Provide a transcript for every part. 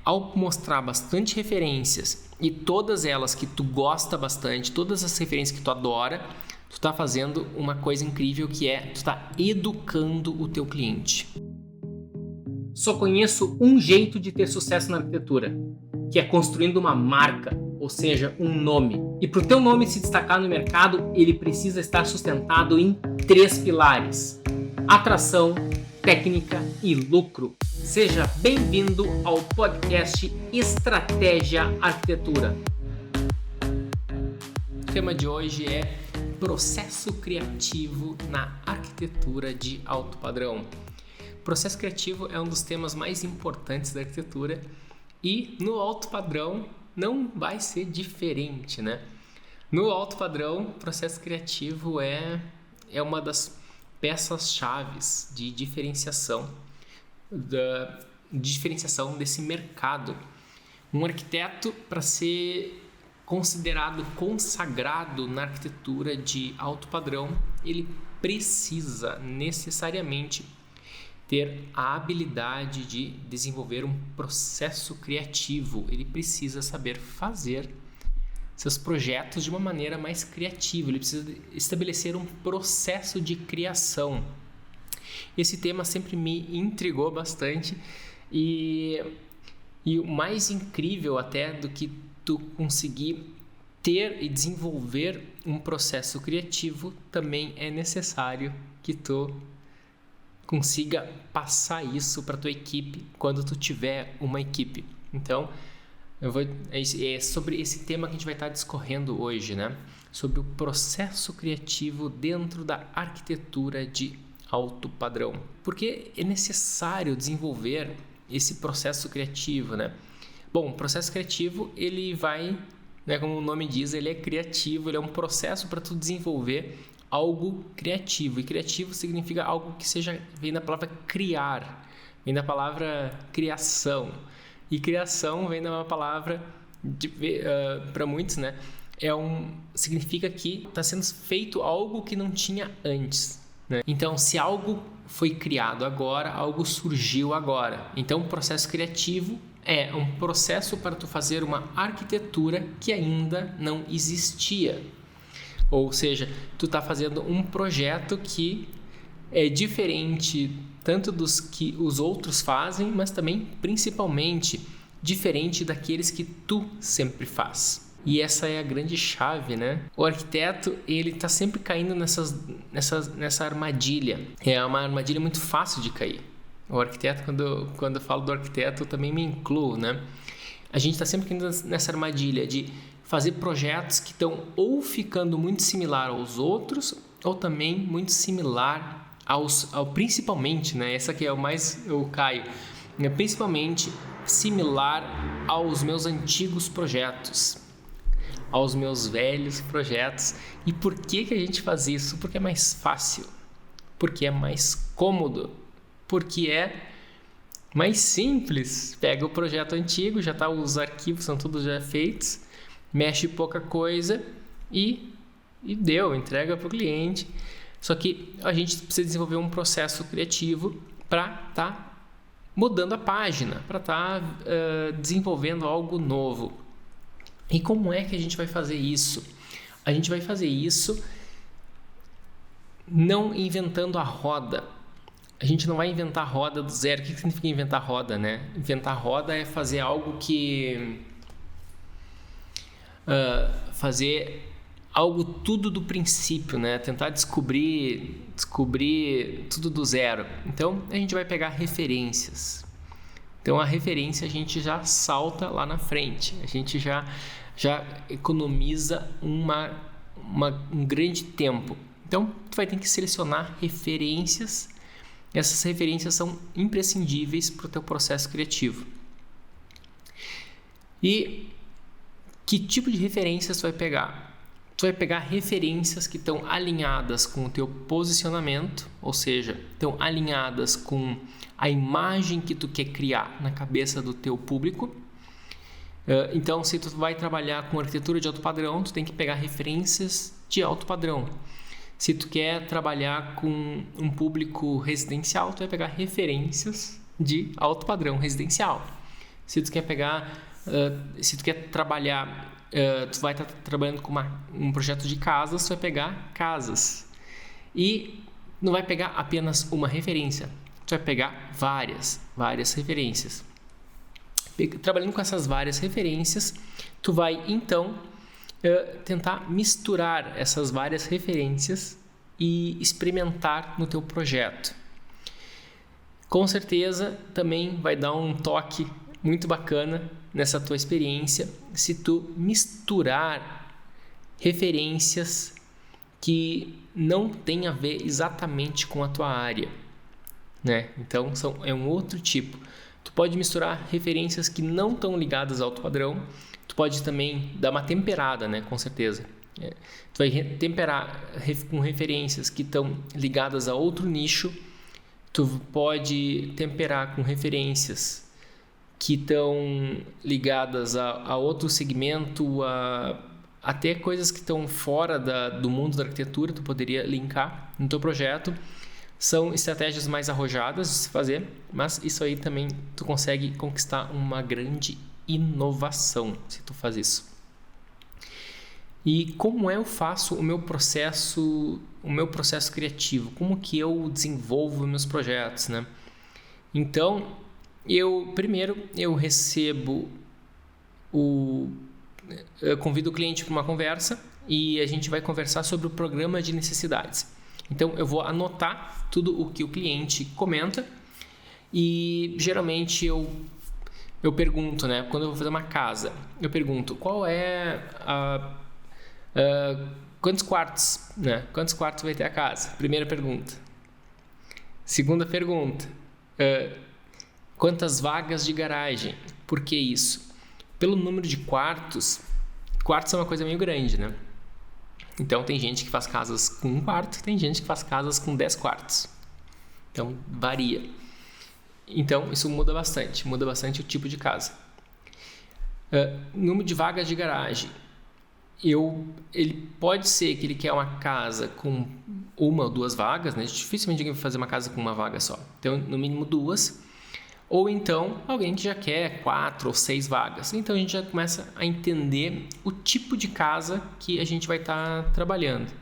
ao mostrar bastante referências e todas elas que tu gosta bastante, todas as referências que tu adora, tu tá fazendo uma coisa incrível que é tu tá educando o teu cliente. Só conheço um jeito de ter sucesso na arquitetura, que é construindo uma marca, ou seja, um nome. E para o teu nome se destacar no mercado, ele precisa estar sustentado em 3 pilares: atração, técnica e lucro. Seja bem-vindo ao podcast Estratégia Arquitetura. O tema de hoje é processo criativo na arquitetura de alto padrão. Processo criativo é um dos temas mais importantes da arquitetura e no alto padrão não vai ser diferente, né? No alto padrão, processo criativo é uma das peças-chaves de diferenciação desse mercado. Um arquiteto, para ser considerado consagrado na arquitetura de alto padrão, ele precisa necessariamente ter a habilidade de desenvolver um processo criativo. Ele precisa saber fazer seus projetos de uma maneira mais criativa. Ele precisa estabelecer um processo de criação. Esse tema sempre me intrigou bastante e o mais incrível até do que tu conseguir ter e desenvolver um processo criativo, também é necessário que tu consiga passar isso para tua equipe quando tu tiver uma equipe. Então, é sobre esse tema que a gente vai estar discorrendo hoje, né? Sobre o processo criativo dentro da arquitetura de alto padrão. Porque é necessário desenvolver esse processo criativo, né? Bom, o processo criativo, ele vai, né, como o nome diz, ele é criativo, ele é um processo para tu desenvolver algo criativo. E criativo significa algo que vem da palavra criar, vem da palavra criação. E criação vem da palavra, para muitos, né? Significa que está sendo feito algo que não tinha antes, né? Então, se algo foi criado agora, algo surgiu agora. Então, o processo criativo é um processo para tu fazer uma arquitetura que ainda não existia. Ou seja, tu está fazendo um projeto que é diferente tanto dos que os outros fazem, mas também, principalmente, diferente daqueles que tu sempre faz. E essa é a grande chave, né? O arquiteto, ele está sempre caindo nessa armadilha. É uma armadilha muito fácil de cair. O arquiteto, quando eu falo do arquiteto, eu também me incluo, né? A gente está sempre caindo nessa armadilha de fazer projetos que estão ou ficando muito similar aos outros ou também muito similar principalmente, né? Essa aqui é o mais eu caio, né? Principalmente similar aos meus antigos projetos, aos meus velhos projetos. E por que a gente faz isso? Porque é mais fácil, porque é mais cômodo, porque é mais simples. Pega o projeto antigo, já tá, os arquivos são todos já feitos, mexe pouca coisa e deu, entrega para o cliente. Só que a gente precisa desenvolver um processo criativo para estar mudando a página, para estar desenvolvendo algo novo. E como é que a gente vai fazer isso? A gente vai fazer isso não inventando a roda. A gente não vai inventar a roda do zero. O que significa inventar roda, né? Inventar roda é fazer algo que... fazer algo tudo do princípio, né? Tentar descobrir tudo do zero. Então, a gente vai pegar referências. Então, a referência a gente já salta lá na frente. A gente já economiza um grande tempo. Então, tu vai ter que selecionar referências. Essas referências são imprescindíveis para o teu processo criativo. E que tipo de referências tu vai pegar? Tu vai pegar referências que estão alinhadas com o teu posicionamento, ou seja, estão alinhadas com a imagem que tu quer criar na cabeça do teu público. Então, se tu vai trabalhar com arquitetura de alto padrão, tu tem que pegar referências de alto padrão. Se tu quer trabalhar com um público residencial, tu vai pegar referências de alto padrão residencial. Se tu quer pegar, se tu quer trabalhar, tu vai estar trabalhando com um projeto de casas, tu vai pegar casas. E não vai pegar apenas uma referência, tu vai pegar várias referências. Trabalhando com essas várias referências, tu vai então tentar misturar essas várias referências e experimentar no teu projeto. Com certeza também vai dar um toque muito bacana nessa tua experiência se tu misturar referências que não tem a ver exatamente com a tua área, né? Então é um outro tipo. Tu pode misturar referências que não estão ligadas ao alto padrão. Tu pode também dar uma temperada, né? Com certeza. Tu vai temperar com referências que estão ligadas a outro nicho. Tu pode temperar com referências que estão ligadas a outro segmento, até coisas que estão fora do mundo da arquitetura. Tu poderia linkar no teu projeto. São estratégias mais arrojadas de se fazer, mas isso aí também tu consegue conquistar uma grande inovação se tu faz isso. E como eu faço o meu processo criativo? Como que eu desenvolvo meus projetos, né? Então, eu convido o cliente para uma conversa e a gente vai conversar sobre o programa de necessidades. Então, eu vou anotar tudo o que o cliente comenta e geralmente eu pergunto, né? Quando eu vou fazer uma casa, eu pergunto qual é quantos quartos, né? Quantos quartos vai ter a casa? Primeira pergunta. Segunda pergunta, quantas vagas de garagem? Por que isso? Pelo número de quartos é uma coisa meio grande, né? Então, tem gente que faz casas com 1 quarto, tem gente que faz casas com 10 quartos. Então, varia. Então, isso muda bastante o tipo de casa. Número de vagas de garagem. Ele pode ser que ele quer uma casa com 1 ou 2 vagas, né? Dificilmente alguém vai fazer uma casa com 1 vaga só. Então, no mínimo 2. Ou então, alguém que já quer 4 ou 6 vagas. Então, a gente já começa a entender o tipo de casa que a gente vai estar trabalhando.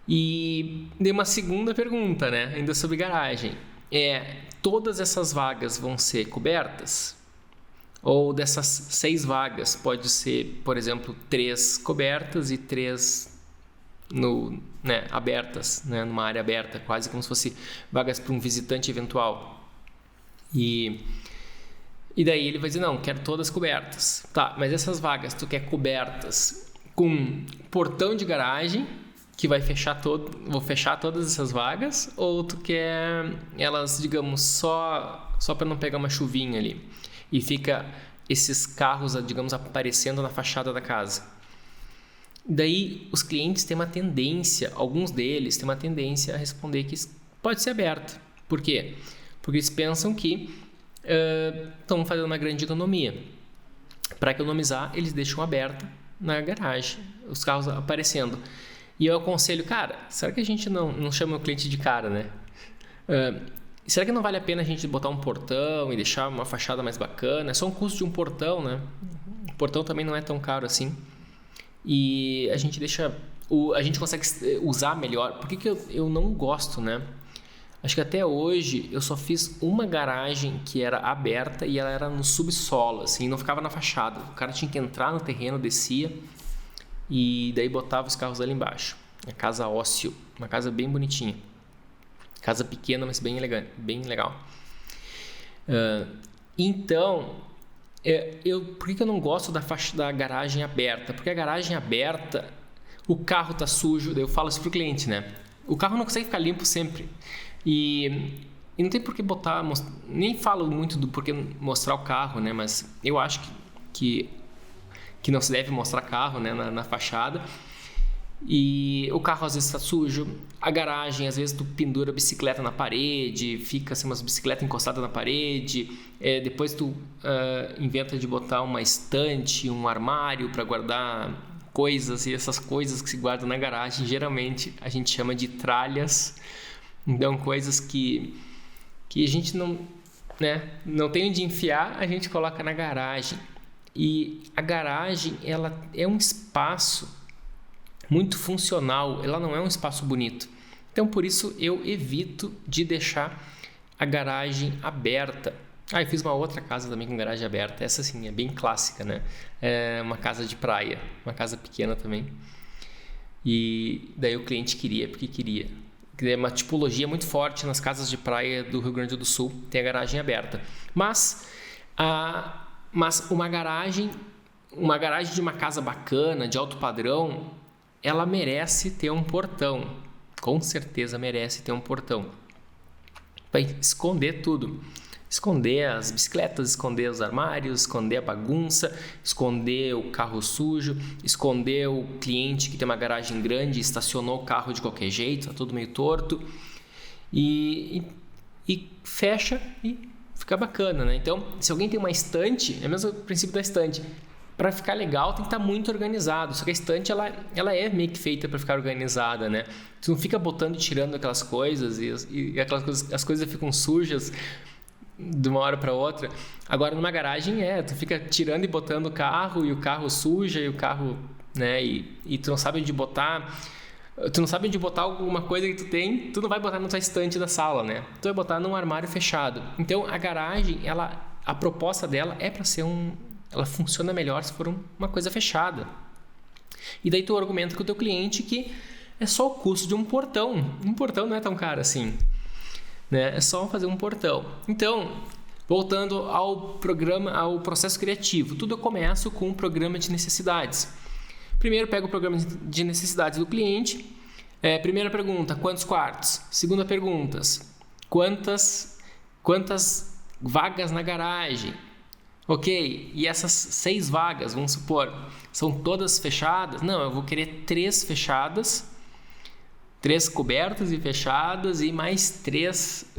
E dei uma segunda pergunta, né? Ainda sobre garagem. Todas essas vagas vão ser cobertas? Ou dessas 6 vagas, pode ser, por exemplo, 3 cobertas e 3 abertas, né? Numa área aberta, quase como se fosse vagas para um visitante eventual. E daí ele vai dizer, não, quero todas cobertas. Tá, mas essas vagas tu quer cobertas com portão de garagem, que vai vou fechar todas essas vagas, ou tu quer elas, digamos, só para não pegar uma chuvinha ali, e fica esses carros, digamos, aparecendo na fachada da casa. Daí os clientes têm uma tendência, alguns deles têm uma tendência a responder que pode ser aberto. Por quê? Porque eles pensam que estão fazendo uma grande economia. Para economizar, eles deixam aberta na garagem, os carros aparecendo. E eu aconselho, cara, será que a gente não chama o cliente de cara, né? Será que não vale a pena a gente botar um portão e deixar uma fachada mais bacana? É só um custo de um portão, né? O portão também não é tão caro assim. E a gente a gente consegue usar melhor. Por que eu não gosto, né? Acho que até hoje eu só fiz uma garagem que era aberta e ela era no subsolo, assim, não ficava na fachada. O cara tinha que entrar no terreno, descia e daí botava os carros ali embaixo. A casa ócio, uma casa bem bonitinha. Casa pequena, mas bem elegante, bem legal. Então, por que eu não gosto da garagem aberta? Porque a garagem aberta, o carro tá sujo, daí eu falo isso pro cliente, né? O carro não consegue ficar limpo sempre. E não tem por que botar, nem falo muito do porquê mostrar o carro, né? Mas eu acho que não se deve mostrar carro, né? na fachada. E o carro às vezes está sujo, a garagem, às vezes tu pendura a bicicleta na parede, fica assim, umas bicicletas encostadas na parede, depois tu inventa de botar uma estante, um armário para guardar coisas, e essas coisas que se guardam na garagem, geralmente a gente chama de tralhas. Então, coisas que a gente né, não tem onde enfiar, a gente coloca na garagem. E a garagem, ela é um espaço muito funcional, ela não é um espaço bonito. Então, por isso, eu evito de deixar a garagem aberta. Eu fiz uma outra casa também com garagem aberta. Essa, sim, é bem clássica, né? É uma casa de praia, uma casa pequena também. E daí o cliente queria, porque queria. É uma tipologia muito forte nas casas de praia do Rio Grande do Sul, tem a garagem aberta. Mas uma garagem de uma casa bacana, de alto padrão, ela merece ter um portão. Com certeza merece ter um portão. Vai esconder tudo. Esconder as bicicletas, esconder os armários, esconder a bagunça, esconder o carro sujo, esconder o cliente que tem uma garagem grande e estacionou o carro de qualquer jeito, tá tudo meio torto. E fecha e fica bacana, né? Então, se alguém tem uma estante, é o mesmo princípio da estante. Para ficar legal, tem que estar muito organizado. Só que a estante, ela é meio que feita para ficar organizada, né? Tu não fica botando e tirando aquelas coisas e aquelas coisas, as coisas ficam sujas de uma hora para outra. Agora, numa garagem, tu fica tirando e botando o carro, e o carro suja, e o carro, né? E tu não sabe onde botar. Tu não sabe onde botar alguma coisa que tu tem, tu não vai botar na tua estante da sala, né? Tu vai botar num armário fechado. Então, a garagem, a proposta dela é para ser ela funciona melhor se for uma coisa fechada. E daí tu argumenta com o teu cliente que é só o custo de um portão. Um portão não é tão caro assim, né? É só fazer um portão. Então, voltando ao processo criativo, tudo eu começo com um programa de necessidades. Primeiro pego o programa de necessidades do cliente. Primeira pergunta, quantos quartos? Segunda pergunta, quantas vagas na garagem? Ok, e essas 6 vagas, vamos supor, são todas fechadas? Não, eu vou querer 3 fechadas, 3 cobertas e fechadas e mais 3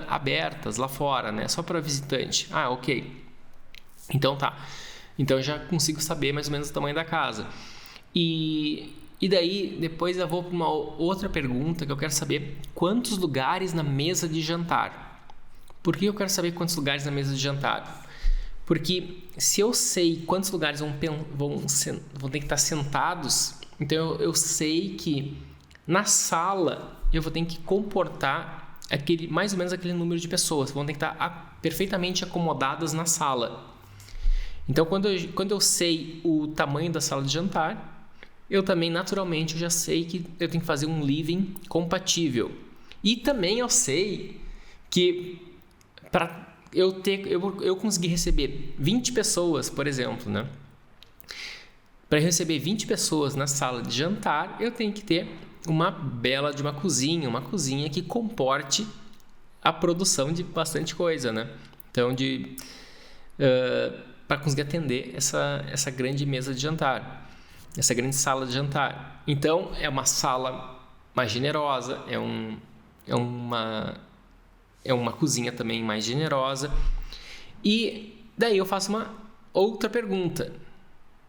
abertas lá fora, né? Só para visitante. Ok. Então tá. Então eu já consigo saber mais ou menos o tamanho da casa. E daí, depois eu vou para uma outra pergunta que eu quero saber quantos lugares na mesa de jantar. Por que eu quero saber quantos lugares na mesa de jantar? Porque se eu sei quantos lugares vão ter que estar sentados, então eu sei que na sala eu vou ter que comportar mais ou menos aquele número de pessoas que vão ter que estar perfeitamente acomodadas na sala. Então, quando eu sei o tamanho da sala de jantar, eu também, naturalmente, eu já sei que eu tenho que fazer um living compatível. E também eu sei que para eu conseguir receber 20 pessoas, por exemplo, né? Para receber 20 pessoas na sala de jantar, eu tenho que ter uma bela de uma cozinha que comporte a produção de bastante coisa, né? Então, para conseguir atender essa grande mesa de jantar, essa grande sala de jantar. Então, é uma sala mais generosa, é uma cozinha também mais generosa. E daí eu faço uma outra pergunta,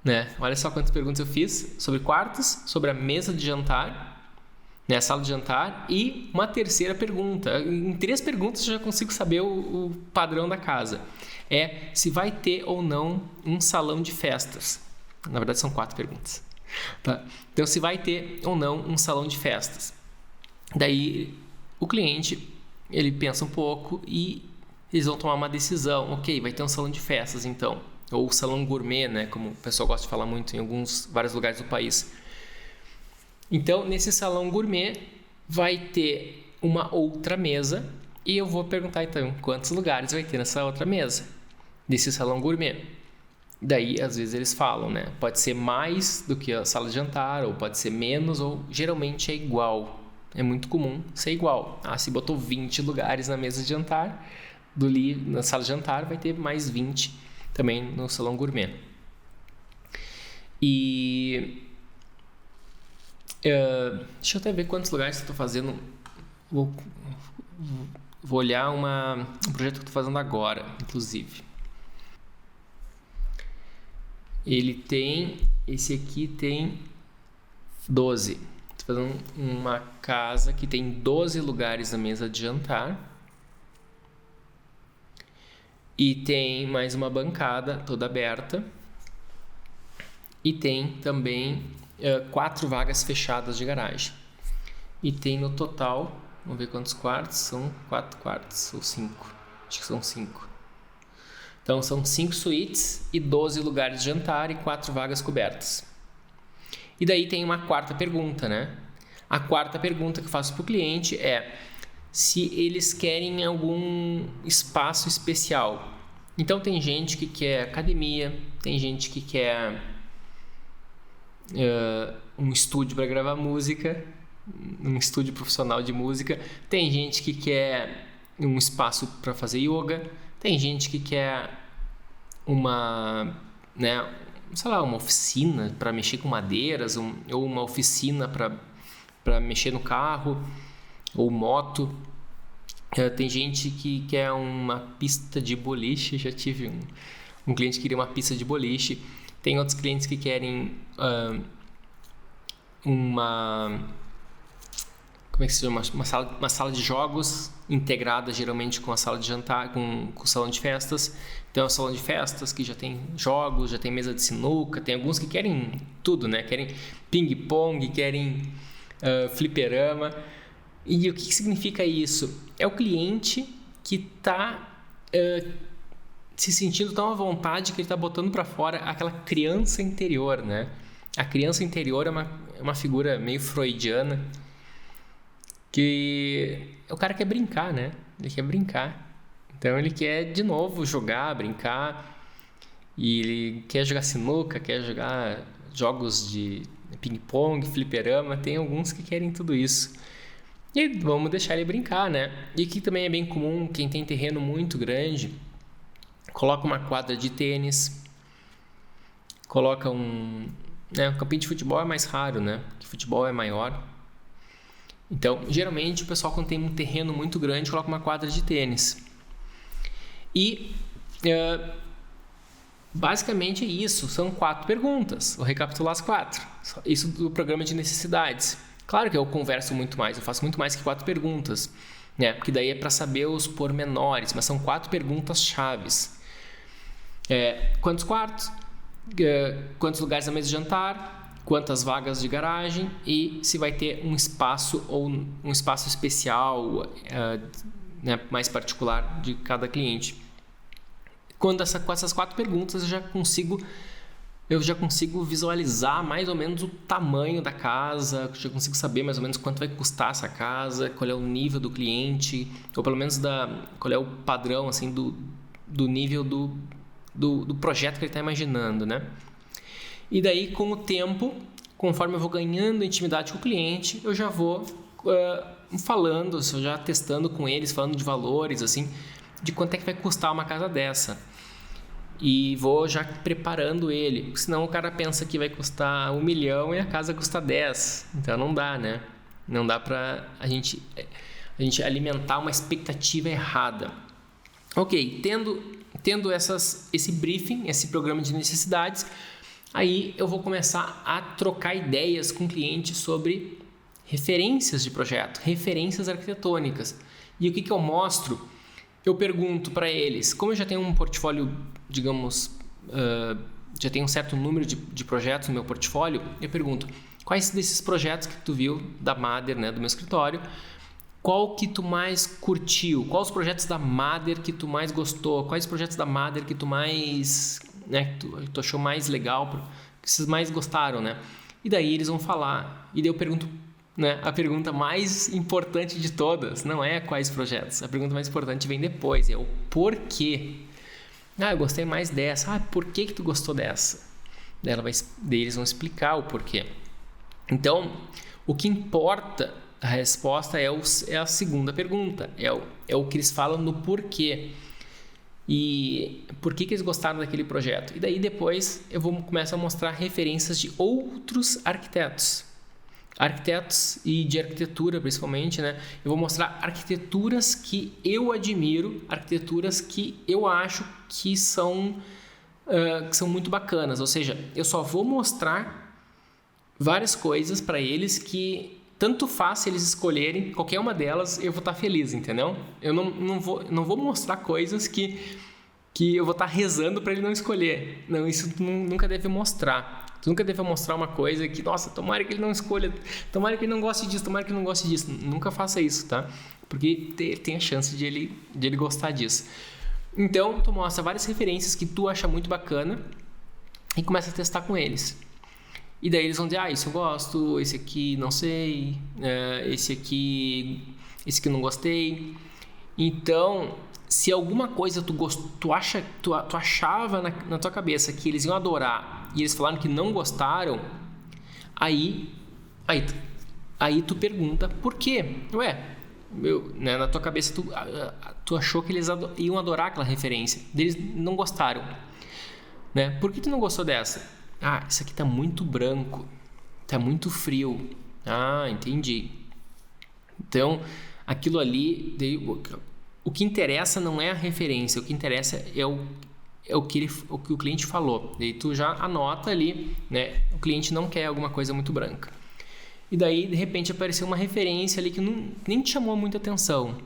né? Olha só quantas perguntas eu fiz sobre quartos, sobre a mesa de jantar, né? A sala de jantar, e uma terceira pergunta. Em 3 perguntas eu já consigo saber o padrão da casa. Se vai ter ou não um salão de festas. Na verdade são 4 perguntas. Tá? Então, se vai ter ou não um salão de festas. Daí o cliente, ele pensa um pouco e eles vão tomar uma decisão. Ok, vai ter um salão de festas então, ou salão gourmet, né, como o pessoal gosta de falar muito em vários lugares do país. Então, nesse salão gourmet vai ter uma outra mesa e eu vou perguntar então quantos lugares vai ter nessa outra mesa desse salão gourmet. Daí, às vezes eles falam, né, pode ser mais do que a sala de jantar, ou pode ser menos, ou geralmente é igual. É muito comum ser igual. Se botou 20 lugares na mesa de jantar, na sala de jantar vai ter mais 20 também no salão gourmet. E deixa eu até ver quantos lugares eu estou fazendo. Vou olhar um projeto que eu estou fazendo agora, inclusive. Esse aqui tem 12. Estou fazendo uma casa que tem 12 lugares na mesa de jantar. E tem mais uma bancada toda aberta. E tem também 4 vagas fechadas de garagem. E tem no total, vamos ver quantos quartos, são 4 quartos ou 5, acho que são 5. Então são 5 suítes e 12 lugares de jantar e 4 vagas cobertas. E daí tem uma quarta pergunta, né? A quarta pergunta que eu faço para o cliente é se eles querem algum espaço especial. Então tem gente que quer academia, tem gente que quer um estúdio para gravar música, um estúdio profissional de música, tem gente que quer um espaço para fazer yoga, tem gente que quer uma oficina para mexer com madeiras, ou uma oficina para mexer no carro ou moto. Tem gente que quer uma pista de boliche. Já tive um cliente que queria uma pista de boliche. Tem outros clientes que querem como é que se chama? Uma sala de jogos integrada geralmente com a sala de jantar, com o salão de festas. Então é um salão de festas que já tem jogos, já tem mesa de sinuca, tem alguns que querem tudo, né? Querem ping-pong, querem fliperama. E o que significa isso? É o cliente que está se sentindo tão à vontade que ele está botando para fora aquela criança interior, né? A criança interior é uma figura meio freudiana, que o cara quer brincar, né? Ele quer brincar. Então ele quer de novo jogar, brincar, e ele quer jogar sinuca, quer jogar jogos de ping-pong, fliperama. Tem alguns que querem tudo isso. E vamos deixar ele brincar, né? E aqui também é bem comum, quem tem terreno muito grande, coloca uma quadra de tênis, coloca um campinho de futebol é mais raro, né? Porque futebol é maior. Então, geralmente, o pessoal, quando tem um terreno muito grande, coloca uma quadra de tênis. E, basicamente, é isso. São 4 perguntas. Vou recapitular as 4. Isso do programa de necessidades. Claro que eu converso muito mais. Eu faço muito mais que 4 perguntas, né? Porque daí é para saber os pormenores. Mas são 4 perguntas chaves. Quantos quartos? Quantos lugares na mesa de jantar? Quantas vagas de garagem e se vai ter um espaço ou um espaço especial, mais particular de cada cliente. Com essas 4 perguntas eu já consigo visualizar mais ou menos o tamanho da casa, já consigo saber mais ou menos quanto vai custar essa casa, qual é o nível do cliente, ou pelo menos qual é o padrão assim, do nível do projeto que ele está imaginando, né? E daí, com o tempo, conforme eu vou ganhando intimidade com o cliente, eu já vou falando, já testando com eles, falando de valores, assim, de quanto é que vai custar uma casa dessa. E vou já preparando ele, senão o cara pensa que vai custar 1 milhão e a casa custa 10. Então não dá, né? Não dá pra a gente alimentar uma expectativa errada. Ok, tendo esse briefing, esse programa de necessidades, aí eu vou começar a trocar ideias com o cliente sobre referências de projeto, referências arquitetônicas. E o que eu mostro? Eu pergunto para eles, como eu já tenho um portfólio, digamos, já tenho um certo número de projetos no meu portfólio, eu pergunto, quais desses projetos que tu viu da Mader, né, do meu escritório, qual que tu mais curtiu? Quais os projetos da Mader que tu mais gostou? Quais os projetos da Mader que tu mais... que tu achou mais legal, que vocês mais gostaram, né? E daí eles vão falar, e daí eu pergunto, né? A pergunta mais importante de todas não é quais projetos, a pergunta mais importante vem depois, é o porquê. Eu gostei mais dessa. Por que tu gostou dessa? Daí eles vão explicar o porquê. Então, o que importa, a resposta é a segunda pergunta, é o que eles falam no porquê. E por que eles gostaram daquele projeto. E daí depois eu começar a mostrar referências de outros arquitetos e de arquitetura principalmente, né? Eu vou mostrar arquiteturas que eu admiro, arquiteturas que eu acho que são muito bacanas. Ou seja, eu só vou mostrar várias coisas para eles que tanto faz se eles escolherem qualquer uma delas, eu vou estar feliz, entendeu? Eu não vou mostrar coisas que que eu vou estar rezando para ele não escolher. Não, isso tu nunca deve mostrar. Tu nunca deve mostrar uma coisa que, nossa, tomara que ele não escolha, tomara que ele não goste disso, tomara que ele não goste disso. Nunca faça isso, tá? Porque tem a chance de ele gostar disso. Então, tu mostra várias referências que tu acha muito bacana e começa a testar com eles. E daí eles vão dizer, isso eu gosto, esse aqui não sei, esse aqui não gostei. Então, se alguma coisa tu achava na tua cabeça que eles iam adorar e eles falaram que não gostaram, aí tu pergunta por quê? Na tua cabeça tu achou que eles iam adorar aquela referência, eles não gostaram, né? Por que tu não gostou dessa? Isso aqui tá muito branco, tá muito frio. Entendi. Então, aquilo ali, o que interessa não é a referência, o que interessa é o que o cliente falou. Daí tu já anota ali, né? O cliente não quer alguma coisa muito branca. E daí, de repente, apareceu uma referência ali que nem te chamou muita atenção.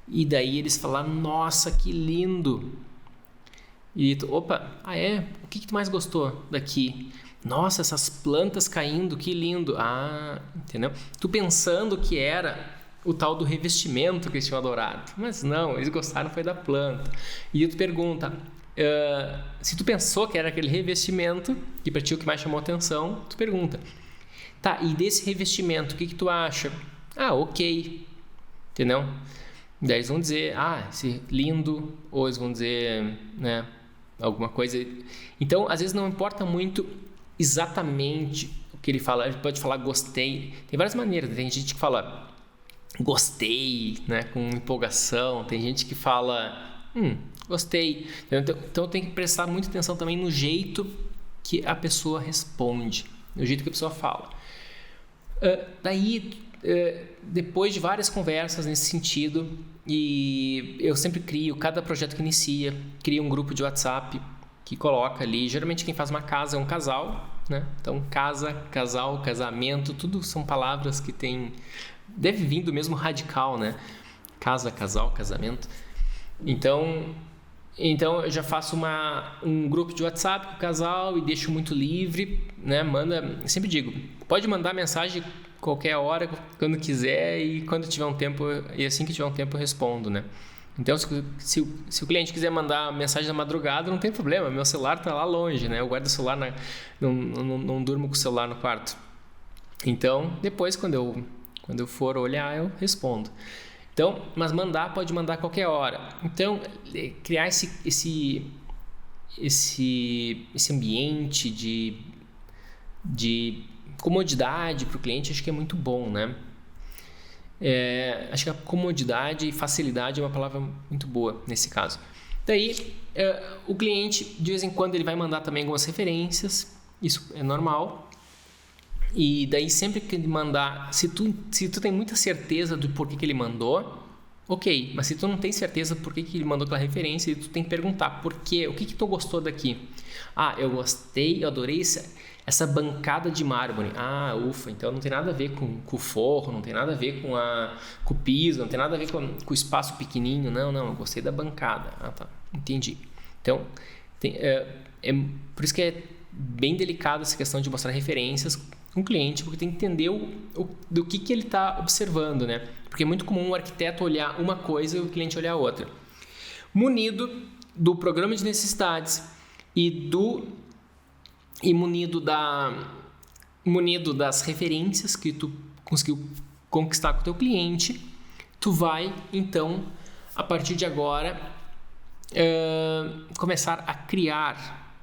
E daí eles falaram, nossa, que lindo! E tu, o que tu mais gostou daqui? Nossa, essas plantas caindo, que lindo! Entendeu? Tu pensando que era o tal do revestimento que eles tinham adorado. Mas não, eles gostaram foi da planta. E tu pergunta, se tu pensou que era aquele revestimento, que para ti o que mais chamou atenção, tu pergunta, tá, e desse revestimento, o que tu acha? Ok. Entendeu? Daí eles vão dizer, esse lindo, ou eles vão dizer, né, alguma coisa. Então, às vezes não importa muito exatamente o que ele fala. Ele pode falar gostei. Tem várias maneiras. Tem gente que fala gostei, né, com empolgação. Tem gente que fala gostei. Então tem que prestar muita atenção também no jeito que a pessoa responde, no jeito que a pessoa fala. Depois de várias conversas nesse sentido, e eu sempre cada projeto que inicia, cria um grupo de WhatsApp que coloca ali, geralmente quem faz uma casa é um casal, né? Então casa, casal, casamento, tudo são palavras que deve vir do mesmo radical, né? Casa, casal, casamento. Então eu já faço um grupo de WhatsApp com o casal e deixo muito livre, né? Sempre digo, pode mandar mensagem qualquer hora, quando quiser e quando tiver um tempo, e assim que tiver um tempo eu respondo, né? Então, se o cliente quiser mandar mensagem na madrugada, não tem problema, meu celular está lá longe, né? Eu guardo o celular, não durmo com o celular no quarto. Então, depois, quando eu for olhar, eu respondo. Então, mas pode mandar a qualquer hora. Então, criar esse ambiente de comodidade para o cliente, acho que é muito bom, né? Acho que a comodidade e facilidade é uma palavra muito boa nesse caso. Daí, o cliente, de vez em quando, ele vai mandar também algumas referências, isso é normal. E daí, sempre que ele mandar, se tu tem muita certeza do porquê que ele mandou, ok, mas se tu não tem certeza por que ele mandou aquela referência, tu tem que perguntar por quê, o que tu gostou daqui? Eu gostei, eu adorei essa bancada de mármore. Ufa, então não tem nada a ver com o forro, não tem nada a ver com o piso, não tem nada a ver com o espaço pequenininho. Não, eu gostei da bancada. Tá, entendi. Então, por isso que é bem delicado essa questão de mostrar referências com o cliente, porque tem que entender do que ele está observando, né? Porque é muito comum o arquiteto olhar uma coisa e o cliente olhar outra. Munido do programa de necessidades e munido das referências que tu conseguiu conquistar com o teu cliente, tu vai, então, a partir de agora, começar a criar.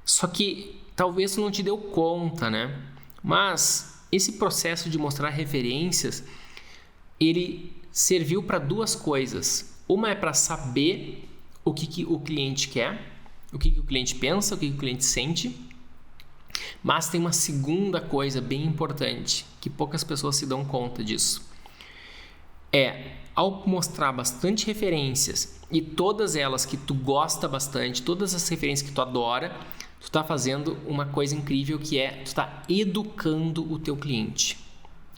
Só que talvez tu não te deu conta, né? Mas esse processo de mostrar referências, ele serviu para duas coisas. Uma é para saber o que o cliente quer, o que o cliente pensa, o que o cliente sente. Mas tem uma segunda coisa bem importante, que poucas pessoas se dão conta disso. Ao mostrar bastante referências e todas elas que tu gosta bastante, todas as referências que tu adora, tu está fazendo uma coisa incrível que tu está educando o teu cliente.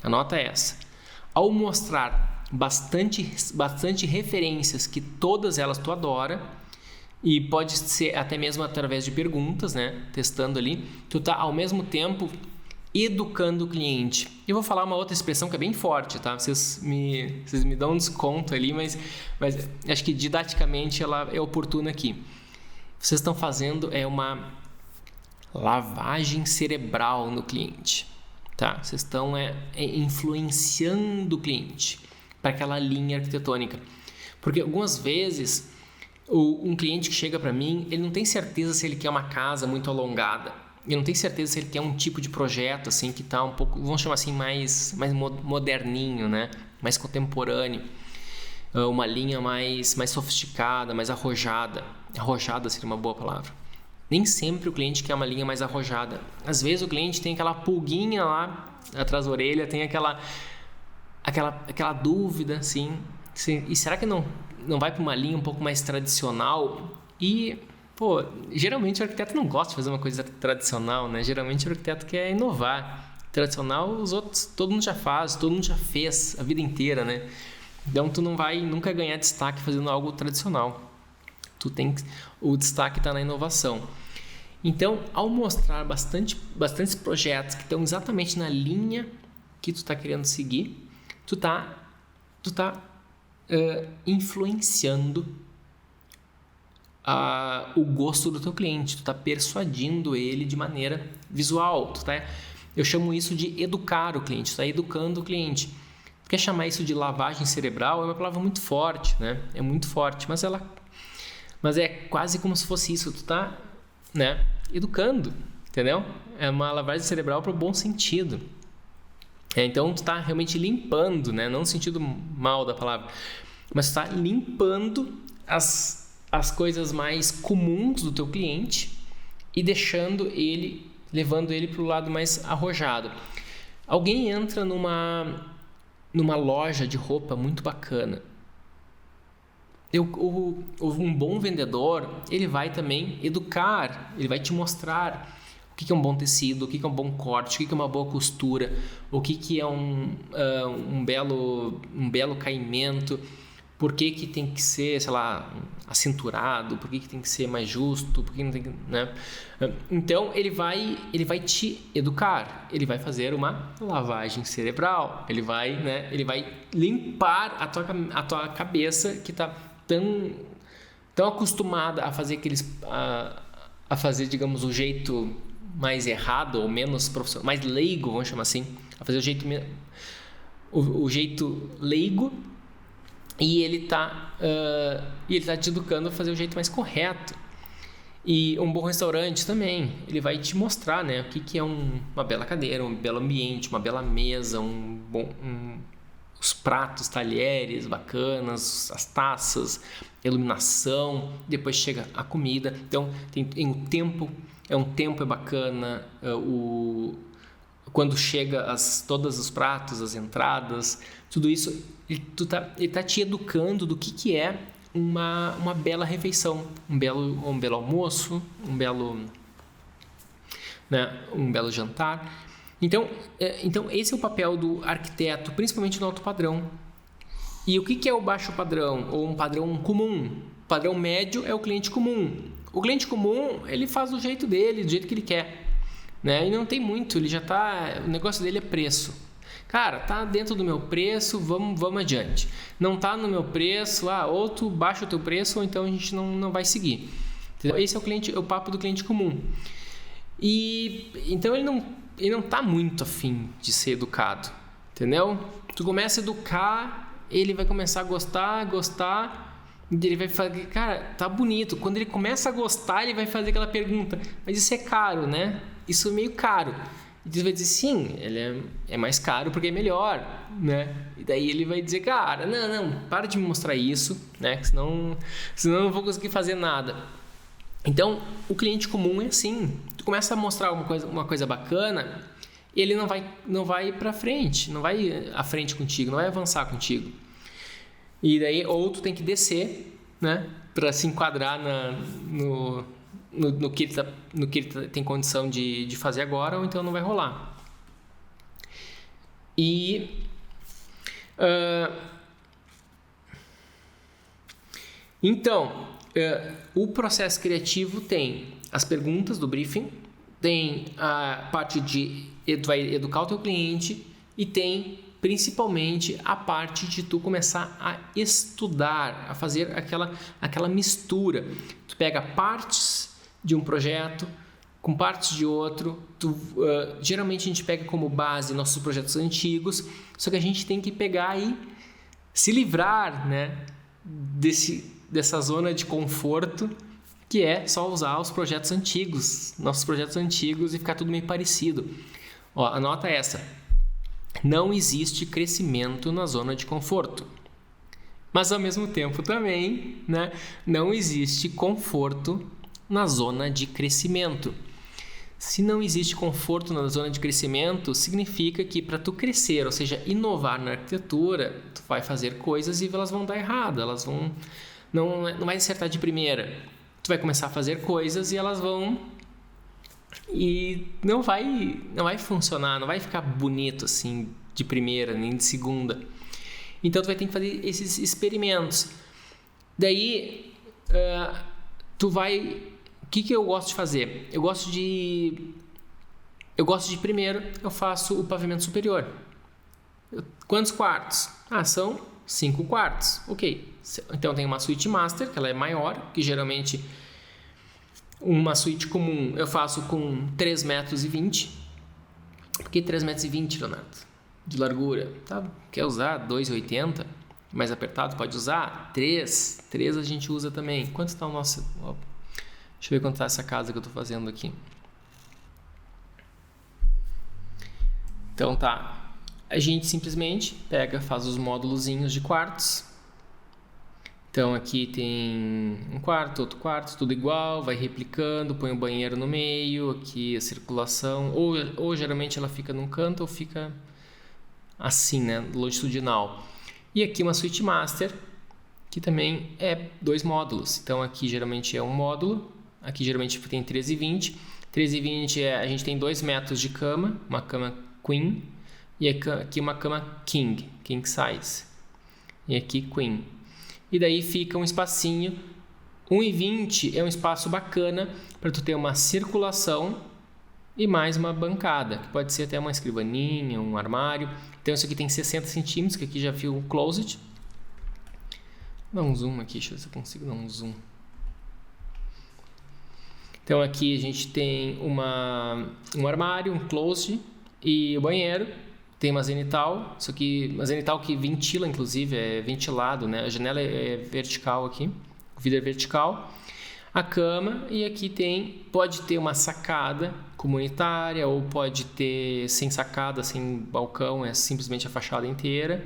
Anota essa. Ao mostrar bastante referências que todas elas tu adora, E pode ser até mesmo através de perguntas, né? Testando ali. Tu tá ao mesmo tempo educando o cliente. Eu vou falar uma outra expressão que é bem forte, tá? Vocês me dão um desconto ali, mas acho que didaticamente ela é oportuna aqui. Vocês estão fazendo uma lavagem cerebral no cliente, tá? Vocês estão influenciando o cliente para aquela linha arquitetônica. Porque algumas vezes um cliente que chega para mim, ele não tem certeza se ele quer uma casa muito alongada. Ele não tem certeza se ele quer um tipo de projeto assim que tá um pouco, vamos chamar assim, mais moderninho, né? Mais contemporâneo. Uma linha mais sofisticada, mais arrojada. Arrojada seria uma boa palavra. Nem sempre o cliente quer uma linha mais arrojada. Às vezes o cliente tem aquela pulguinha lá atrás da orelha, tem aquela dúvida, assim. E será que não vai para uma linha um pouco mais tradicional? E, geralmente o arquiteto não gosta de fazer uma coisa tradicional, né? Geralmente o arquiteto quer inovar. Tradicional, os outros, todo mundo já faz, todo mundo já fez a vida inteira, né? Então, tu não vai nunca ganhar destaque fazendo algo tradicional. O destaque está na inovação. Então, ao mostrar bastantes projetos que estão exatamente na linha que tu está querendo seguir, tu tá influenciando o gosto do teu cliente, tu está persuadindo ele de maneira visual. Eu chamo isso de educar o cliente, tu está educando o cliente. Quer chamar isso de lavagem cerebral? É uma palavra muito forte, né? É muito forte, mas é quase como se fosse isso. Tu está, né, educando, entendeu? É uma lavagem cerebral para o bom sentido. Então, tu está realmente limpando, né? Não no sentido mal da palavra, mas tu está limpando as coisas mais comuns do teu cliente e levando ele para o lado mais arrojado. Alguém entra numa loja de roupa muito bacana. Um bom vendedor, ele vai também educar, ele vai te mostrar o que é um bom tecido, o que é um bom corte, o que é uma boa costura, o que é um belo caimento, por que tem que ser, sei lá, acinturado, por que tem que ser mais justo, por que não tem que, né? Então, ele vai te educar, ele vai fazer uma lavagem cerebral, ele vai limpar a tua cabeça que está tão acostumada a fazer a fazer, digamos, o jeito mais errado ou menos profissional, mais leigo, vamos chamar assim, a fazer o jeito leigo. E ele tá te educando a fazer o jeito mais correto. E um bom restaurante também, ele vai te mostrar, né, o que é uma bela cadeira, um belo ambiente, uma bela mesa, os pratos, talheres bacanas, as taças, iluminação, depois chega a comida. Então, tem o tempo, é bacana, quando chega todos os pratos, as entradas, tudo isso, ele tá te educando do que é uma bela refeição, um belo almoço, um belo jantar. Então, esse é o papel do arquiteto, principalmente no alto padrão. E o que é o baixo padrão? Ou um padrão comum? O padrão médio é o cliente comum. O cliente comum, ele faz do jeito dele, do jeito que ele quer, né? E não tem muito, o negócio dele é preço. Cara, tá dentro do meu preço, vamos adiante. Não tá no meu preço, ou tu baixa o teu preço, ou então a gente não vai seguir. Entendeu? Esse é o papo do cliente comum. E então ele não tá muito afim de ser educado, entendeu? Tu começa a educar, ele vai começar a gostar, e ele vai fazer, cara, tá bonito. Quando ele começa a gostar, ele vai fazer aquela pergunta, mas isso é caro, né? Isso é meio caro. E você vai dizer, sim, ele é mais caro porque é melhor, né? E daí ele vai dizer, cara, não, para de me mostrar isso, né? Senão eu não vou conseguir fazer nada. Então, o cliente comum é assim. Tu começa a mostrar uma coisa bacana, ele não vai para frente, não vai à frente contigo, não vai avançar contigo. E daí, ou tu tem que descer, né? Para se enquadrar no que ele tem condição de fazer agora, ou então não vai rolar. E então, O processo criativo tem as perguntas do briefing, tem a parte de tu vai educar o teu cliente e tem principalmente a parte de tu começar a estudar, a fazer aquela mistura. Tu pega partes de um projeto com partes de outro. Geralmente a gente pega como base nossos projetos antigos, só que a gente tem que pegar e se livrar, né, dessa zona de conforto, que é só usar os projetos antigos, nossos projetos antigos, e ficar tudo meio parecido. Ó, anota essa. Não existe crescimento na zona de conforto. Mas ao mesmo tempo também, né, não existe conforto na zona de crescimento. Se não existe conforto na zona de crescimento, significa que para tu crescer, ou seja, inovar na arquitetura, tu vai fazer coisas e elas vão dar errado, elas vão não vai acertar de primeira. Tu vai começar a fazer coisas e elas vão e não vai funcionar, não vai ficar bonito assim de primeira nem de segunda. Então tu vai ter que fazer esses experimentos. Daí tu vai. O que eu gosto de fazer? Eu gosto de primeiro, eu faço o pavimento superior. Quantos quartos? São 5 quartos. Ok. Então tem uma suíte master, que ela é maior, que geralmente uma suíte comum eu faço com 3,20 metros. Por que 3,20 metros, Leonardo? De largura. Tá? Quer usar 2,80? Mais apertado? Pode usar. 3 a gente usa também. Quanto está o nosso... Deixa eu ver quanto está essa casa que eu estou fazendo aqui. Então tá. A gente simplesmente pega, faz os módulozinhos de quartos. Então aqui tem um quarto, outro quarto, tudo igual, vai replicando, põe o banheiro no meio, aqui a circulação, ou geralmente ela fica num canto ou fica assim, né, longitudinal. E aqui uma suíte master, que também é 2 módulos. Então aqui geralmente é um módulo, aqui geralmente tem 13,20. 13,20 a gente tem 2 metros de cama, uma cama queen, e aqui uma cama king size, e aqui queen. E daí fica um espacinho, 1,20 é um espaço bacana para tu ter uma circulação e mais uma bancada, que pode ser até uma escrivaninha, um armário. Então isso aqui tem 60 centímetros, que aqui já fica um closet. Dá um zoom aqui, deixa eu ver se eu consigo dar um zoom. Então aqui a gente tem um armário, um closet e o banheiro. Tem uma zenital, isso aqui, uma zenital que ventila, inclusive, é ventilado, né? A janela é vertical aqui, o vidro é vertical. A cama, e aqui pode ter uma sacada comunitária, ou pode ter sem sacada, sem balcão, é simplesmente a fachada inteira.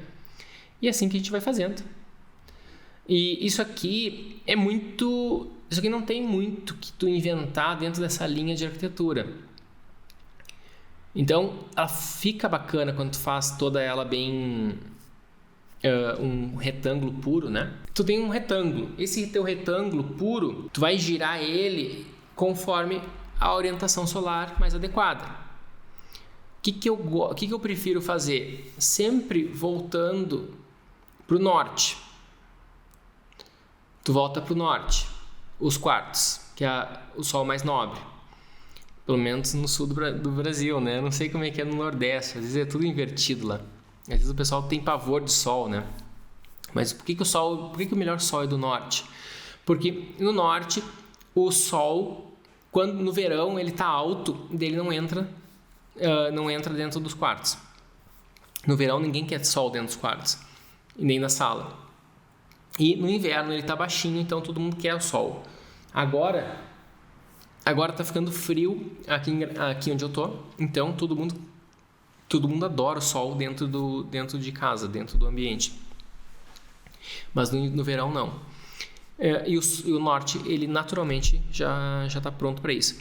E é assim que a gente vai fazendo. E isso aqui não tem muito que tu inventar dentro dessa linha de arquitetura. Então, ela fica bacana quando tu faz toda ela bem um retângulo puro, né? Tu tem um retângulo. Esse teu retângulo puro, tu vai girar ele conforme a orientação solar mais adequada. O que eu prefiro fazer? Sempre voltando para o norte. Tu volta para o norte. Os quartos, que é o sol mais nobre. Pelo menos no sul do Brasil, né? Eu não sei como é que é no Nordeste. Às vezes é tudo invertido lá. Às vezes o pessoal tem pavor de sol, né? Mas por que o melhor sol é do norte? Porque no norte, o sol, quando no verão ele está alto, dele não entra dentro dos quartos. No verão ninguém quer sol dentro dos quartos, e nem na sala. E no inverno ele está baixinho, então todo mundo quer o sol. Agora tá ficando frio aqui onde eu tô, então todo mundo adora o sol dentro de casa, dentro do ambiente. Mas no verão não. E o norte, ele naturalmente já está pronto para isso.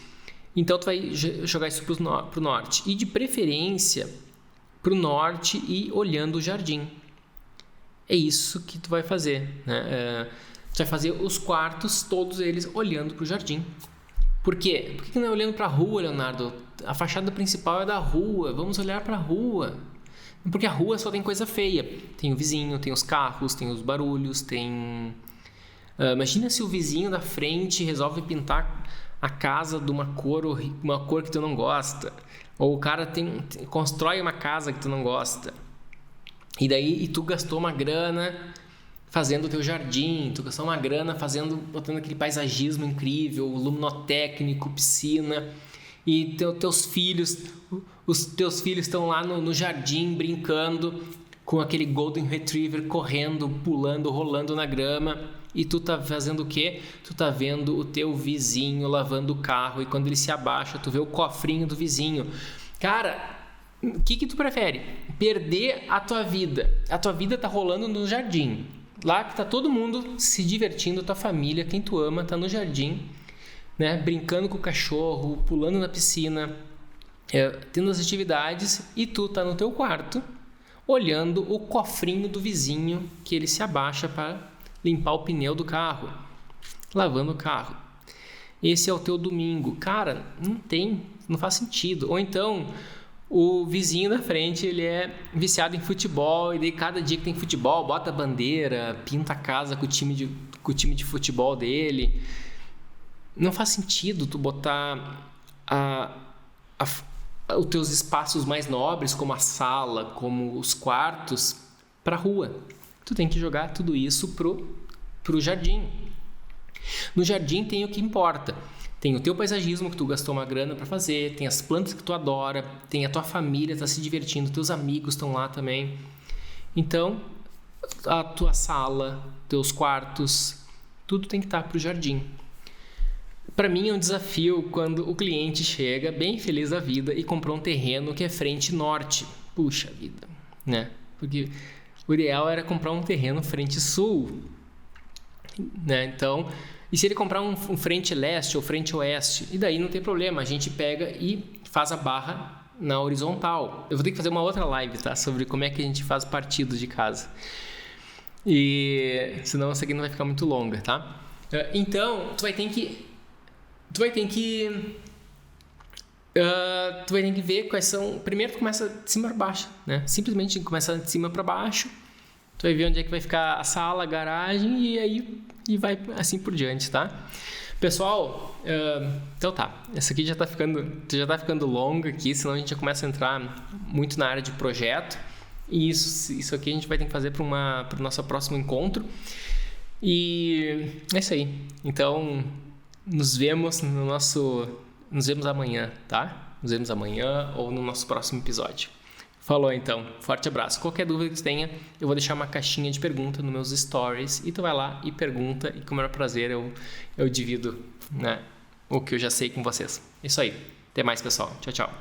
Então tu vai jogar isso pro norte. E de preferência pro norte e olhando o jardim. É isso que tu vai fazer, né? Tu vai fazer os quartos, todos eles olhando pro jardim. Por quê? Por que não é olhando para a rua, Leonardo? A fachada principal é da rua. Vamos olhar para a rua. Porque a rua só tem coisa feia. Tem o vizinho, tem os carros, tem os barulhos, tem Imagina se o vizinho da frente resolve pintar a casa de uma cor que tu não gosta. Ou o cara constrói uma casa que tu não gosta. E tu gastou uma grana fazendo o teu jardim, tu gastou uma grana botando aquele paisagismo incrível, luminotécnico, piscina, e os teus filhos estão lá no jardim brincando com aquele Golden Retriever correndo, pulando, rolando na grama, e tu tá fazendo o quê? Tu tá vendo o teu vizinho lavando o carro, e quando ele se abaixa, tu vê o cofrinho do vizinho. Cara, o que tu prefere? Perder a tua vida. A tua vida tá rolando no jardim. Lá que tá todo mundo se divertindo, tua família, quem tu ama, tá no jardim, né? Brincando com o cachorro, pulando na piscina, tendo as atividades, e tu tá no teu quarto, olhando o cofrinho do vizinho, que ele se abaixa para limpar o pneu do carro, lavando o carro. Esse é o teu domingo. Cara, não faz sentido. Ou então, o vizinho da frente, ele é viciado em futebol, e daí cada dia que tem futebol, bota a bandeira, pinta a casa com o time de futebol dele. Não faz sentido tu botar os teus espaços mais nobres, como a sala, como os quartos, para a rua. Tu tem que jogar tudo isso pro jardim. No jardim tem o que importa. Tem o teu paisagismo que tu gastou uma grana para fazer, tem as plantas que tu adora, tem a tua família, tá se divertindo, teus amigos estão lá também. Então, a tua sala, teus quartos, tudo tem que estar pro jardim. Para mim é um desafio quando o cliente chega bem feliz da vida e comprou um terreno que é frente norte. Puxa vida, né? Porque o ideal era comprar um terreno frente sul, né? Então, e se ele comprar um frente leste ou frente oeste? E daí não tem problema, a gente pega e faz a barra na horizontal. Eu vou ter que fazer uma outra live, tá? Sobre como é que a gente faz partidos de casa. E senão essa aqui não vai ficar muito longa, tá? Então, tu vai ter que ver quais são. Primeiro tu começa de cima para baixo, né? Simplesmente começa de cima para baixo. Tu vai ver onde é que vai ficar a sala, a garagem, e vai assim por diante, tá? Pessoal, então tá. Essa aqui já tá ficando longa aqui, senão a gente já começa a entrar muito na área de projeto. E isso aqui a gente vai ter que fazer para o nosso próximo encontro. E é isso aí. Então, nos vemos amanhã, tá? Nos vemos amanhã ou no nosso próximo episódio. Falou então, forte abraço. Qualquer dúvida que tu tenha, eu vou deixar uma caixinha de pergunta nos meus stories, e tu vai lá e pergunta, e com o maior prazer eu divido, né, o que eu já sei com vocês. Isso aí, até mais pessoal, tchau, tchau.